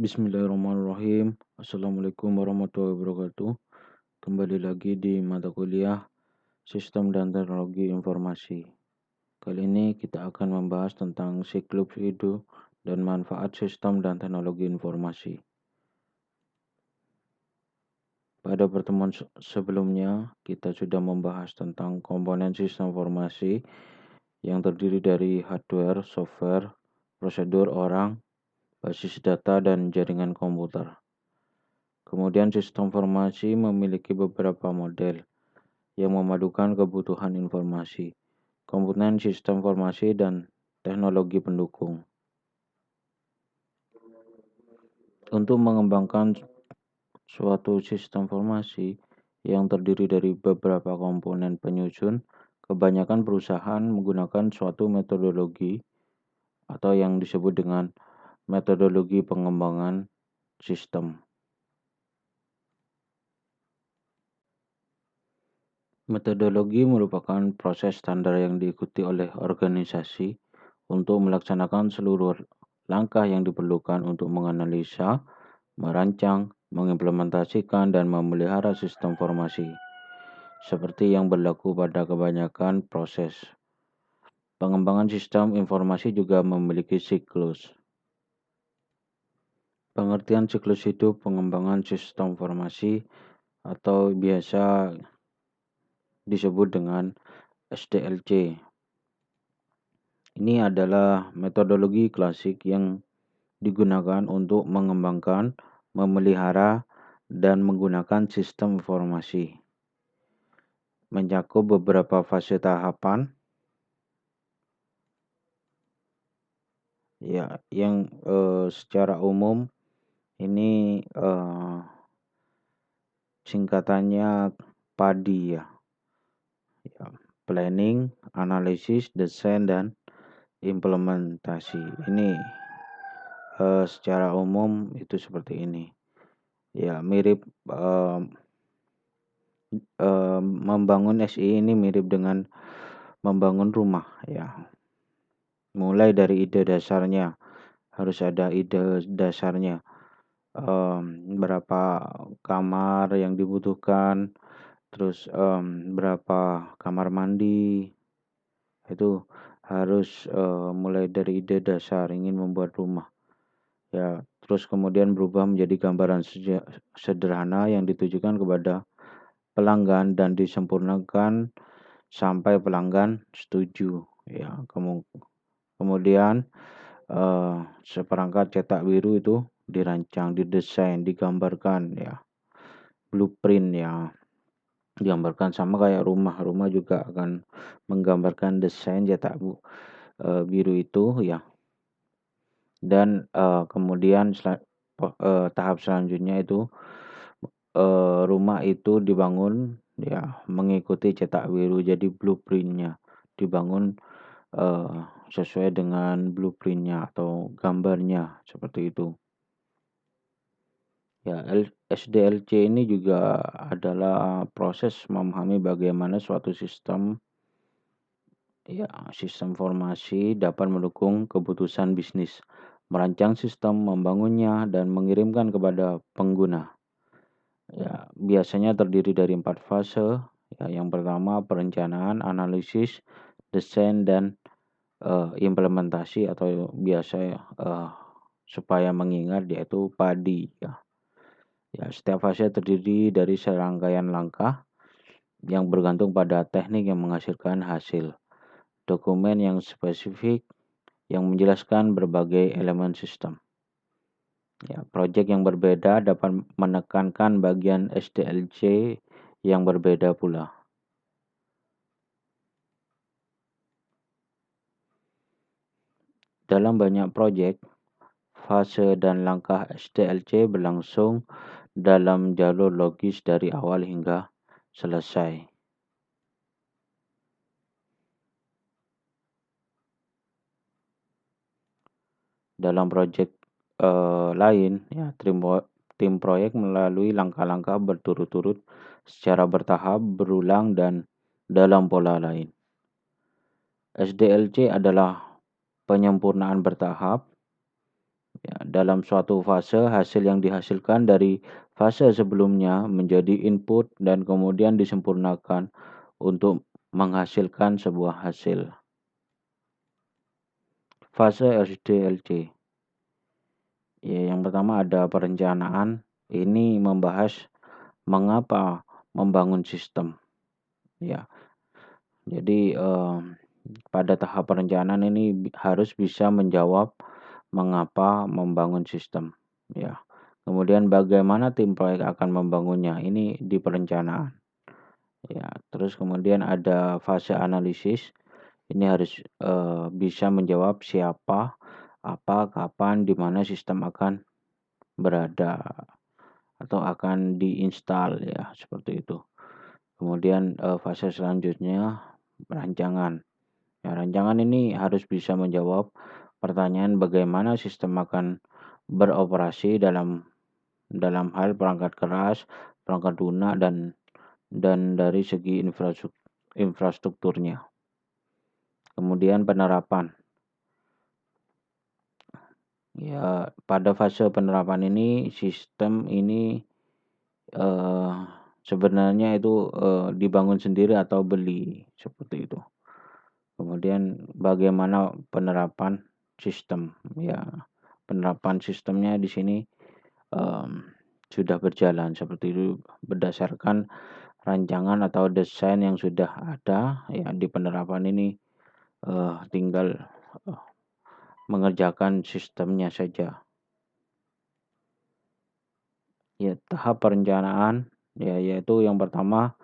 Bismillahirrahmanirrahim. Assalamualaikum warahmatullahi wabarakatuh. Kembali lagi di mata kuliah Sistem dan Teknologi Informasi. Kali ini kita akan membahas tentang siklus hidup dan manfaat sistem dan teknologi informasi. Pada pertemuan sebelumnya, kita sudah membahas tentang komponen sistem informasi yang terdiri dari hardware, software, prosedur orang, basis data, dan jaringan komputer. Kemudian sistem informasi memiliki beberapa model yang memadukan kebutuhan informasi, komponen sistem informasi, dan teknologi pendukung. Untuk mengembangkan suatu sistem informasi yang terdiri dari beberapa komponen penyusun, kebanyakan perusahaan menggunakan suatu metodologi atau yang disebut dengan metodologi pengembangan sistem. Metodologi merupakan proses standar yang diikuti oleh organisasi untuk melaksanakan seluruh langkah yang diperlukan untuk menganalisa, merancang, mengimplementasikan, dan memelihara sistem informasi, seperti yang berlaku pada kebanyakan proses. Pengembangan sistem informasi juga memiliki siklus. Pengertian siklus hidup pengembangan sistem informasi atau biasa disebut dengan SDLC. Ini adalah metodologi klasik yang digunakan untuk mengembangkan, memelihara, dan menggunakan sistem informasi. Mencakup beberapa fase tahapan yang secara umum ini singkatannya PADI ya. Planning, analisis, desain, dan implementasi. Ini secara umum itu seperti ini. Ya, mirip membangun SI ini mirip dengan membangun rumah ya. Mulai dari ide dasarnya, harus ada ide dasarnya. Berapa kamar yang dibutuhkan, terus berapa kamar mandi, itu harus mulai dari ide dasar ingin membuat rumah. Ya, terus kemudian berubah menjadi gambaran sederhana yang ditujukan kepada pelanggan dan disempurnakan sampai pelanggan setuju. Ya, kemudian seperangkat cetak biru itu dirancang, didesain, digambarkan ya, blueprint ya, digambarkan sama kayak rumah juga akan menggambarkan desain cetak biru itu ya. Dan kemudian tahap selanjutnya itu rumah itu dibangun ya mengikuti cetak biru, jadi blueprintnya dibangun sesuai dengan blueprintnya atau gambarnya seperti itu. Ya, SDLC ini juga adalah proses memahami bagaimana suatu sistem informasi dapat mendukung keputusan bisnis, merancang sistem, membangunnya, dan mengirimkan kepada pengguna. Ya, biasanya terdiri dari 4 fase. Ya, yang pertama perencanaan, analisis, desain, dan implementasi atau biasa supaya mengingat yaitu PADI ya. Ya, setiap fase terdiri dari serangkaian langkah yang bergantung pada teknik yang menghasilkan hasil. Dokumen yang spesifik yang menjelaskan berbagai elemen sistem. Ya, proyek yang berbeda dapat menekankan bagian SDLC yang berbeda pula. Dalam banyak proyek, fase dan langkah SDLC berlangsung dalam jalur logis dari awal hingga selesai. Dalam proyek lain, ya, tim proyek melalui langkah-langkah berturut-turut secara bertahap, berulang, dan dalam pola lain. SDLC adalah penyempurnaan bertahap Ya, dalam suatu fase, hasil yang dihasilkan dari fase sebelumnya menjadi input dan kemudian disempurnakan untuk menghasilkan sebuah hasil. Fase SDLC. Ya, yang pertama ada perencanaan. Ini membahas mengapa membangun sistem. Ya, jadi pada tahap perencanaan ini harus bisa menjawab mengapa membangun sistem. Ya, kemudian bagaimana tim proyek akan membangunnya. Ini di perencanaan. Ya, terus kemudian ada fase analisis. Ini harus bisa menjawab siapa, apa, kapan, di mana sistem akan berada atau akan diinstal, ya seperti itu. Kemudian fase selanjutnya rancangan. Ya, rancangan ini harus bisa menjawab pertanyaan bagaimana sistem akan beroperasi dalam hal perangkat keras, perangkat lunak dan dari segi infrastrukturnya. Kemudian penerapan. Ya, pada fase penerapan ini sistem ini sebenarnya itu dibangun sendiri atau beli, seperti itu. Kemudian bagaimana penerapan sistem. Ya, penerapan sistemnya di sini sudah berjalan seperti itu berdasarkan rancangan atau desain yang sudah ada. Ya, di penerapan ini tinggal mengerjakan sistemnya saja. Ya, tahap perencanaan ya, yaitu yang pertama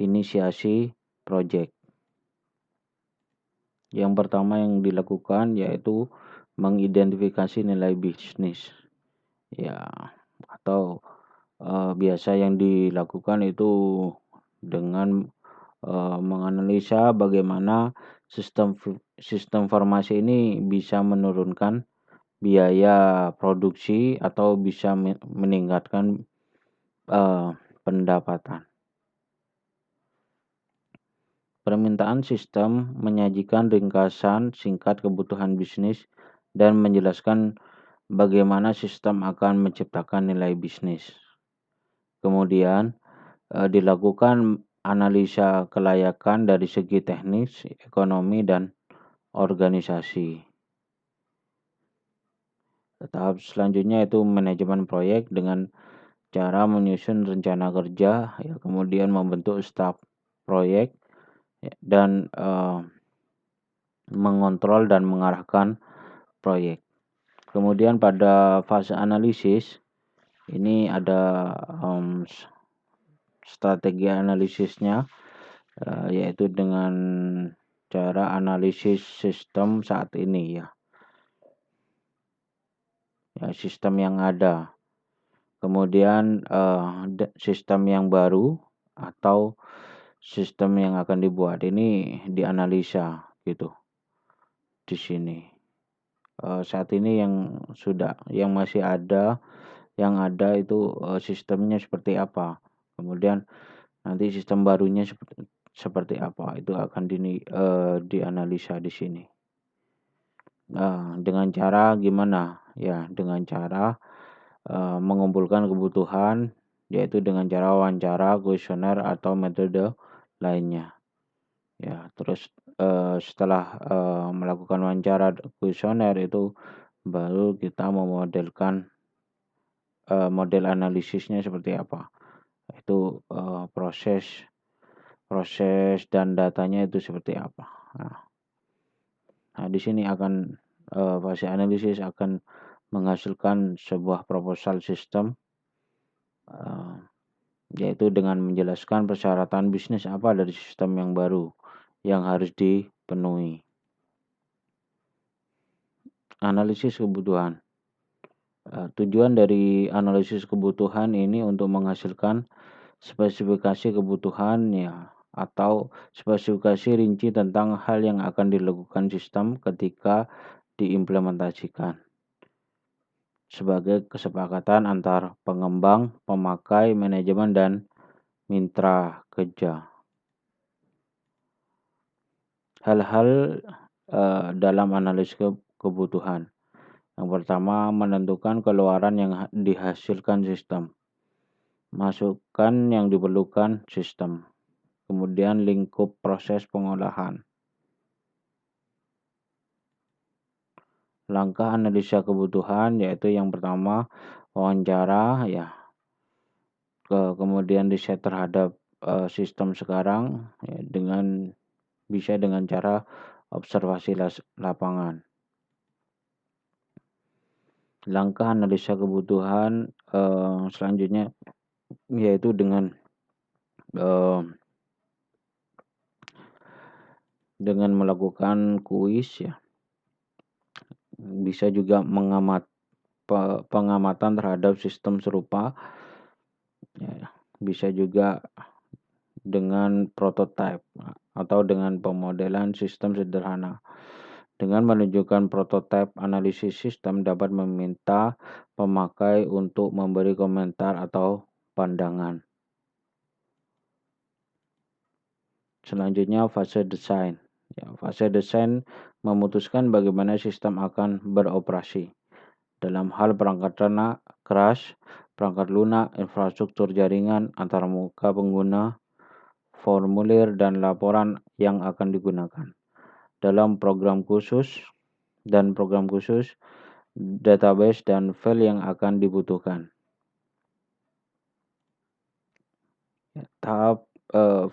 inisiasi proyek. Yang pertama yang dilakukan yaitu mengidentifikasi nilai bisnis. Ya, atau biasa yang dilakukan itu dengan menganalisa bagaimana sistem farmasi ini bisa menurunkan biaya produksi atau bisa meningkatkan pendapatan. Permintaan sistem menyajikan ringkasan singkat kebutuhan bisnis dan menjelaskan bagaimana sistem akan menciptakan nilai bisnis. Kemudian dilakukan analisa kelayakan dari segi teknis, ekonomi, dan organisasi. Tahap selanjutnya itu manajemen proyek dengan cara menyusun rencana kerja, ya, kemudian membentuk staf proyek, ya, dan mengontrol dan mengarahkan proyek. Kemudian pada fase analisis ini ada strategi analisisnya, yaitu dengan cara analisis sistem saat ini, ya sistem yang ada. Kemudian sistem yang baru atau sistem yang akan dibuat ini dianalisa gitu di sini. Saat ini yang masih ada, yang ada itu sistemnya seperti apa. Kemudian nanti sistem barunya seperti apa, itu akan dianalisa di sini. Dengan cara gimana? Ya, dengan cara mengumpulkan kebutuhan, yaitu dengan cara wawancara, kuesioner, atau metode lainnya. Ya, terus setelah melakukan wawancara kuesioner itu baru kita memodelkan model analisisnya seperti apa. Itu proses dan datanya itu seperti apa. Nah, di sini akan fase analisis akan menghasilkan sebuah proposal sistem, yaitu dengan menjelaskan persyaratan bisnis apa dari sistem yang baru yang harus dipenuhi. Analisis kebutuhan. Tujuan dari analisis kebutuhan ini untuk menghasilkan spesifikasi kebutuhan, ya, atau spesifikasi rinci tentang hal yang akan dilakukan sistem ketika diimplementasikan sebagai kesepakatan antar pengembang, pemakai, manajemen, dan mitra kerja. Hal-hal dalam analisis kebutuhan. Yang pertama, menentukan keluaran yang dihasilkan sistem. Masukkan yang diperlukan sistem. Kemudian lingkup proses pengolahan. Langkah analisa kebutuhan yaitu yang pertama wawancara ya. Kemudian riset terhadap sistem sekarang ya, bisa dengan cara observasi lapangan. Langkah analisa kebutuhan selanjutnya yaitu dengan melakukan kuis ya. Bisa juga pengamatan terhadap sistem serupa ya. Bisa juga dengan prototipe atau dengan pemodelan sistem sederhana. Dengan menunjukkan prototipe analisis sistem dapat meminta pemakai untuk memberi komentar atau pandangan. Selanjutnya fase desain. Ya, fase desain memutuskan bagaimana sistem akan beroperasi. Dalam hal perangkat keras, perangkat lunak, infrastruktur jaringan, antarmuka pengguna, formulir dan laporan yang akan digunakan. Dalam program khusus, database dan file yang akan dibutuhkan. Tahap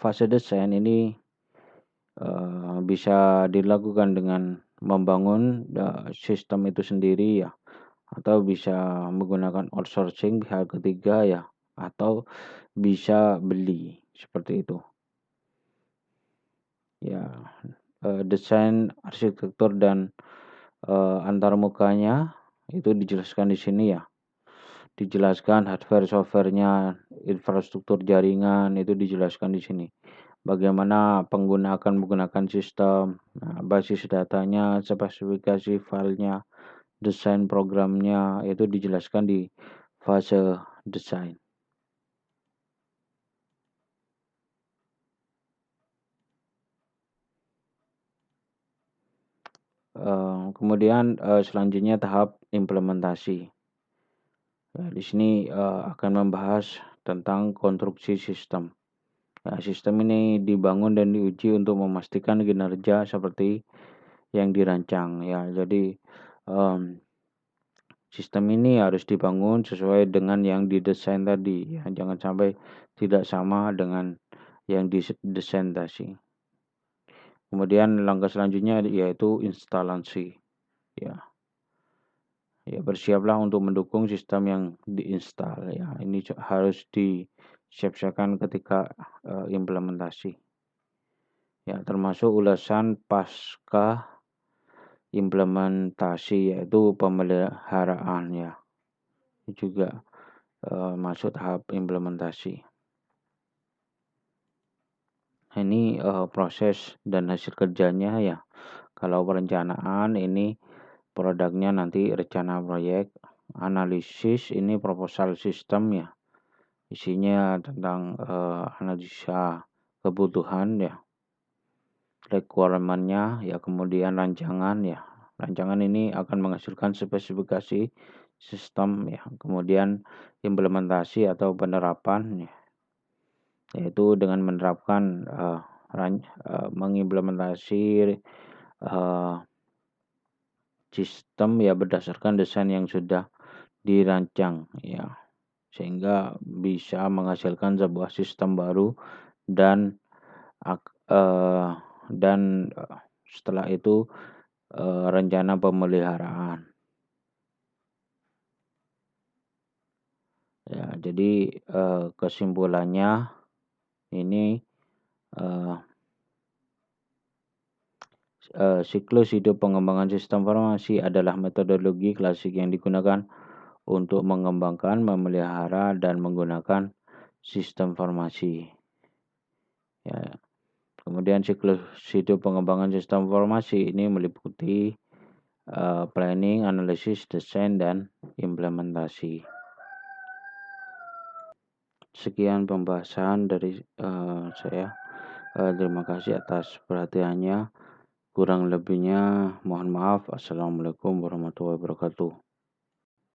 fase desain ini bisa dilakukan dengan membangun sistem itu sendiri ya, atau bisa menggunakan outsourcing pihak ketiga ya, atau bisa beli seperti itu. Ya, desain arsitektur dan antarmukanya itu dijelaskan di sini ya. Dijelaskan hardware, softwarenya, infrastruktur jaringan itu dijelaskan di sini. Bagaimana pengguna akan menggunakan sistem, basis datanya, spesifikasi filenya, desain programnya itu dijelaskan di fase desain. Kemudian selanjutnya tahap implementasi. Ya, di sini akan membahas tentang konstruksi sistem. Nah, sistem ini dibangun dan diuji untuk memastikan kinerja seperti yang dirancang ya. Jadi sistem ini harus dibangun sesuai dengan yang didesain tadi ya. Jangan sampai tidak sama dengan yang didesain tadi. Kemudian langkah selanjutnya yaitu instalasi ya. Ya, bersiaplah untuk mendukung sistem yang diinstal ya. Ini harus disiapkan ketika implementasi. Ya, termasuk ulasan pasca implementasi yaitu pemeliharaan ya. Ini juga masuk tahap implementasi. Ini proses dan hasil kerjanya ya. Kalau perencanaan ini produknya nanti rencana proyek, analisis ini proposal sistem ya. Isinya tentang analisa kebutuhan ya, requirement-nya ya, kemudian rancangan ya. Rancangan ini akan menghasilkan spesifikasi sistem ya, kemudian implementasi atau penerapan ya, yaitu dengan menerapkan mengimplementasi sistem ya berdasarkan desain yang sudah dirancang ya, sehingga bisa menghasilkan sebuah sistem baru dan setelah itu rencana pemeliharaan. Ya, jadi kesimpulannya ini siklus hidup pengembangan sistem informasi adalah metodologi klasik yang digunakan untuk mengembangkan, memelihara, dan menggunakan sistem informasi. Ya. Kemudian siklus hidup pengembangan sistem informasi ini meliputi planning, analisis, desain, dan implementasi. Sekian pembahasan dari saya. Terima kasih atas perhatiannya. Kurang lebihnya mohon maaf. Assalamualaikum warahmatullahi wabarakatuh.